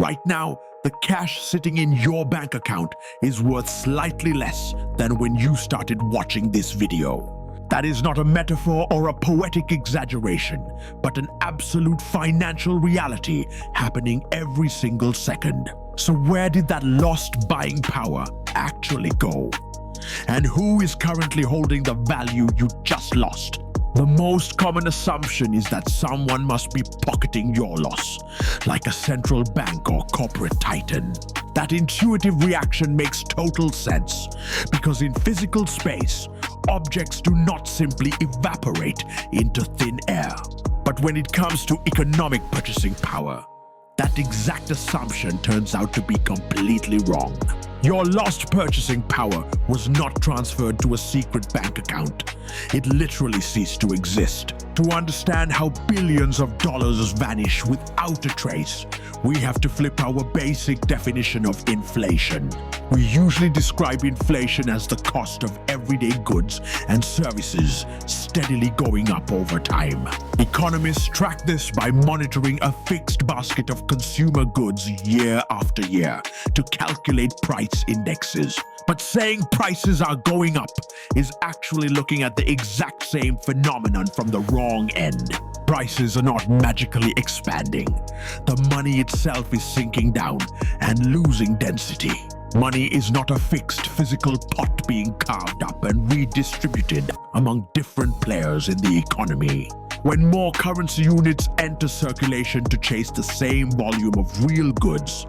Right now, the cash sitting in your bank account is worth slightly less than when you started watching this video. That is not a metaphor or a poetic exaggeration, but an absolute financial reality happening every single second. So where did that lost buying power actually go? And who is currently holding the value you just lost? The most common assumption is that someone must be pocketing your loss, like a central bank or corporate titan. That intuitive reaction makes total sense, because in physical space, objects do not simply evaporate into thin air. But when it comes to economic purchasing power, that exact assumption turns out to be completely wrong. Your lost purchasing power was not transferred to a secret bank account. It literally ceased to exist. To understand how billions of dollars vanish without a trace, we have to flip our basic definition of inflation. We usually describe inflation as the cost of everyday goods and services steadily going up over time. Economists track this by monitoring a fixed basket of consumer goods year after year to calculate price indexes. But saying prices are going up is actually looking at the exact same phenomenon from the wrong end. Prices are not magically expanding. The money itself is sinking down and losing density. Money is not a fixed physical pot being carved up and redistributed among different players in the economy. When more currency units enter circulation to chase the same volume of real goods,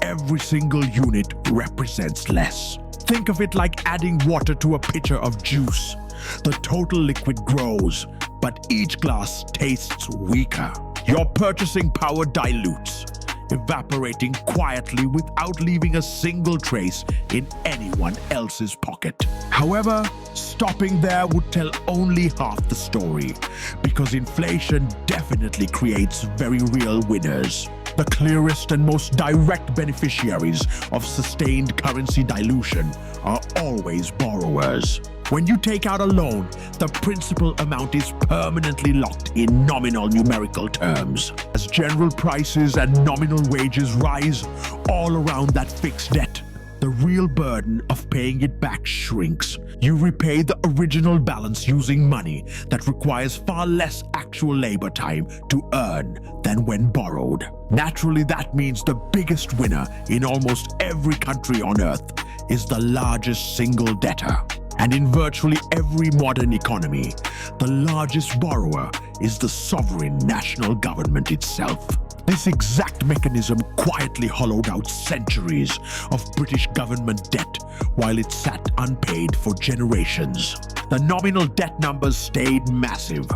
every single unit represents less. Think of it like adding water to a pitcher of juice. The total liquid grows, but each glass tastes weaker. Your purchasing power dilutes, evaporating quietly without leaving a single trace in anyone else's pocket. However, stopping there would tell only half the story, because inflation definitely creates very real winners. The clearest and most direct beneficiaries of sustained currency dilution are always borrowers. When you take out a loan, the principal amount is permanently locked in nominal numerical terms. As general prices and nominal wages rise all around that fixed debt, the real burden of paying it back shrinks. You repay the original balance using money that requires far less actual labor time to earn than when borrowed. Naturally, that means the biggest winner in almost every country on earth is the largest single debtor. And in virtually every modern economy, the largest borrower is the sovereign national government itself. This exact mechanism quietly hollowed out centuries of British government debt while it sat unpaid for generations. The nominal debt numbers stayed massive,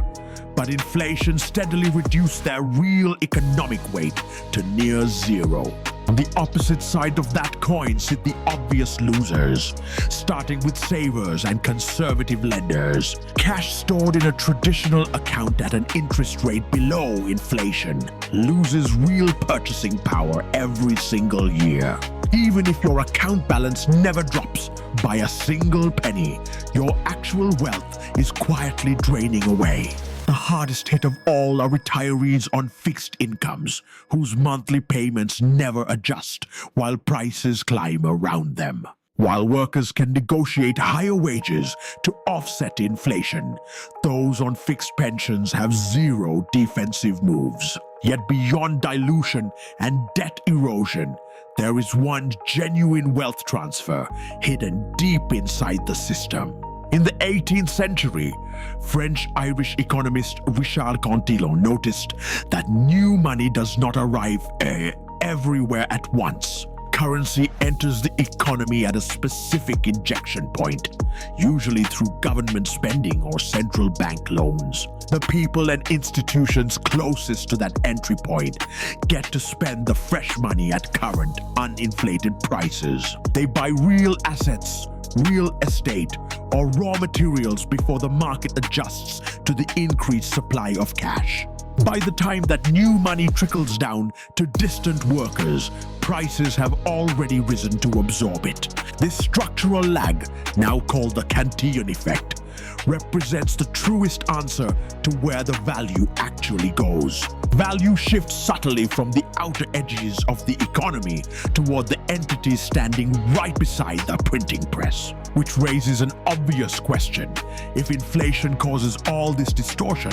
but inflation steadily reduced their real economic weight to near zero. On the opposite side of that coin sit the obvious losers, starting with savers and conservative lenders. Cash stored in a traditional account at an interest rate below inflation loses real purchasing power every single year. Even if your account balance never drops by a single penny, your actual wealth is quietly draining away. The hardest hit of all are retirees on fixed incomes, whose monthly payments never adjust while prices climb around them. While workers can negotiate higher wages to offset inflation, those on fixed pensions have zero defensive moves. Yet beyond dilution and debt erosion, there is one genuine wealth transfer hidden deep inside the system. In the 18th century, French-Irish economist Richard Cantillon noticed that new money does not arrive everywhere at once. Currency enters the economy at a specific injection point, usually through government spending or central bank loans. The people and institutions closest to that entry point get to spend the fresh money at current, uninflated prices. They buy real assets, real estate, or raw materials before the market adjusts to the increased supply of cash. By the time that new money trickles down to distant workers, prices have already risen to absorb it. This structural lag, now called the Cantillon effect, represents the truest answer to where the value actually goes. Value shifts subtly from the outer edges of the economy toward the entities standing right beside the printing press, which raises an obvious question. If inflation causes all this distortion,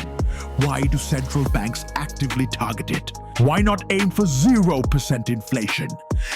why do central banks actively target it? Why not aim for 0% inflation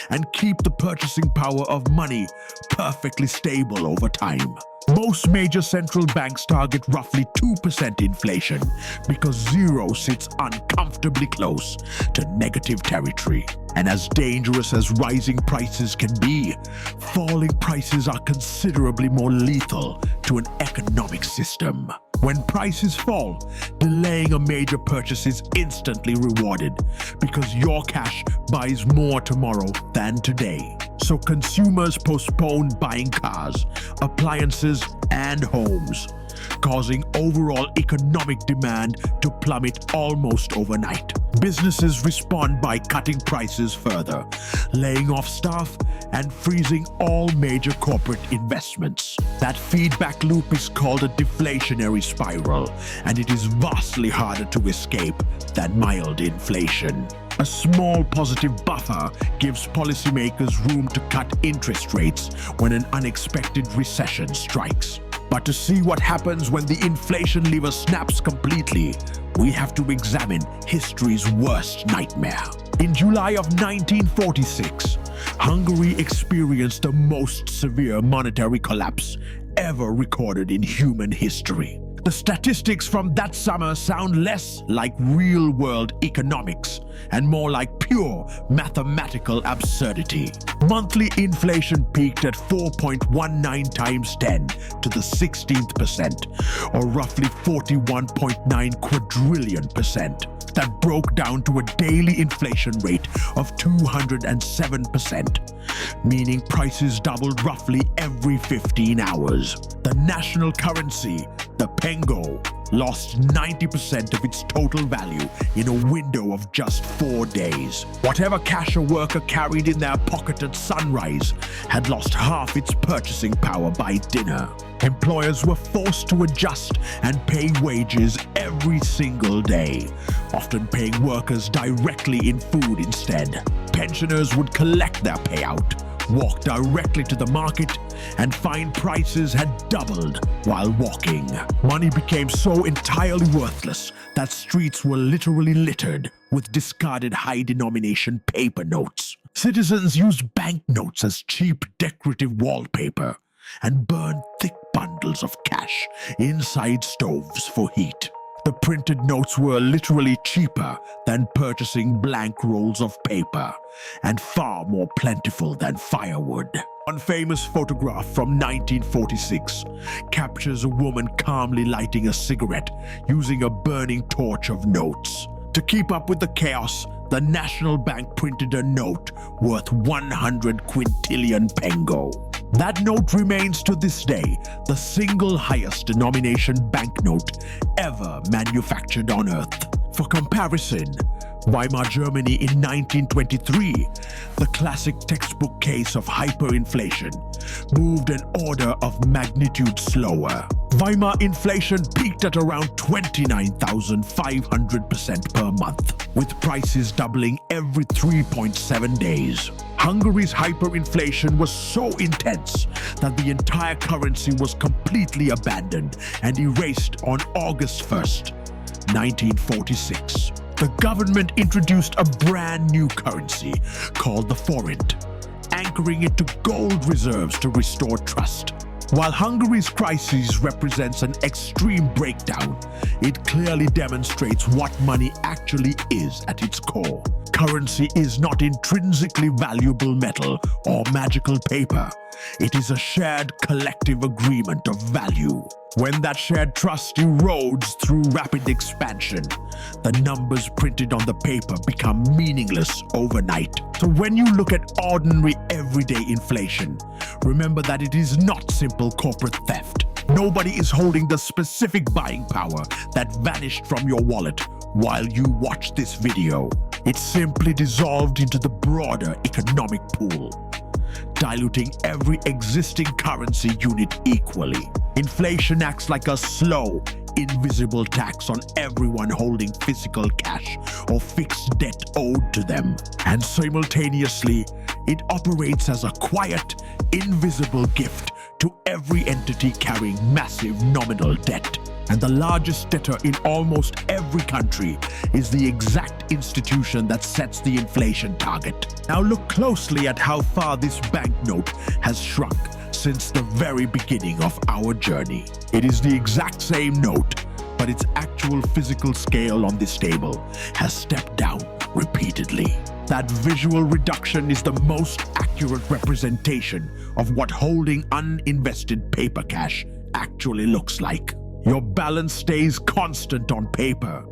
and keep the purchasing power of money perfectly stable over time? Most major central banks target roughly 2% inflation because zero sits uncomfortably close to negative territory. And as dangerous as rising prices can be, falling prices are considerably more lethal to an economic system. When prices fall, delaying a major purchase is instantly rewarded because your cash buys more tomorrow than today. So consumers postpone buying cars, appliances, and homes, causing overall economic demand to plummet almost overnight. Businesses respond by cutting prices further, laying off staff, and freezing all major corporate investments. That feedback loop is called a deflationary spiral, and it is vastly harder to escape than mild inflation. A small positive buffer gives policymakers room to cut interest rates when an unexpected recession strikes. But to see what happens when the inflation lever snaps completely, we have to examine history's worst nightmare. In July of 1946, Hungary experienced the most severe monetary collapse ever recorded in human history. The statistics from that summer sound less like real-world economics and more like pure mathematical absurdity. Monthly inflation peaked at 4.19 times 10 to the 16th percent, or roughly 41.9 quadrillion percent. That broke down to a daily inflation rate of 207%, meaning prices doubled roughly every 15 hours. The national currency, the pengo, lost 90% of its total value in a window of just 4 days. Whatever cash a worker carried in their pocket at sunrise had lost half its purchasing power by dinner. Employers were forced to adjust and pay wages every single day, often paying workers directly in food instead. Pensioners would collect their payout, walk directly to the market, and find prices had doubled while walking. Money became so entirely worthless that streets were literally littered with discarded high-denomination paper notes. Citizens used banknotes as cheap decorative wallpaper and burned thick bundles of cash inside stoves for heat. The printed notes were literally cheaper than purchasing blank rolls of paper and far more plentiful than firewood. One famous photograph from 1946 captures a woman calmly lighting a cigarette using a burning torch of notes. To keep up with the chaos, the National Bank printed a note worth 100 quintillion pengo. That note remains to this day the single highest denomination banknote ever manufactured on Earth. For comparison, Weimar Germany in 1923, the classic textbook case of hyperinflation, moved an order of magnitude slower. Weimar inflation peaked at around 29,500% per month, with prices doubling every 3.7 days. Hungary's hyperinflation was so intense that the entire currency was completely abandoned and erased on August 1st, 1946. The government introduced a brand new currency called the forint, anchoring it to gold reserves to restore trust. While Hungary's crisis represents an extreme breakdown, it clearly demonstrates what money actually is at its core. Currency is not intrinsically valuable metal or magical paper. It is a shared collective agreement of value. When that shared trust erodes through rapid expansion, the numbers printed on the paper become meaningless overnight. So when you look at ordinary everyday inflation, remember that it is not simple corporate theft. Nobody is holding the specific buying power that vanished from your wallet while you watch this video. It simply dissolved into the broader economic pool. diluting every existing currency unit equally. Inflation acts like a slow, invisible tax on everyone holding physical cash or fixed debt owed to them. And simultaneously, it operates as a quiet, invisible gift to every entity carrying massive nominal debt. And the largest debtor in almost every country is the exact institution that sets the inflation target. Now look closely at how far this banknote has shrunk since the very beginning of our journey. It is the exact same note, but its actual physical scale on this table has stepped down repeatedly. That visual reduction is the most accurate representation of what holding uninvested paper cash actually looks like. Your balance stays constant on paper,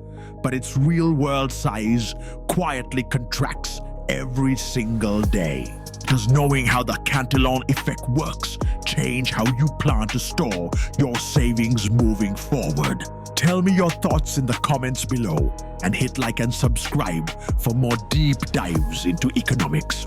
but its real-world size quietly contracts every single day. Does knowing how the Cantillon effect works change how you plan to store your savings moving forward? Tell me your thoughts in the comments below and hit like and subscribe for more deep dives into economics.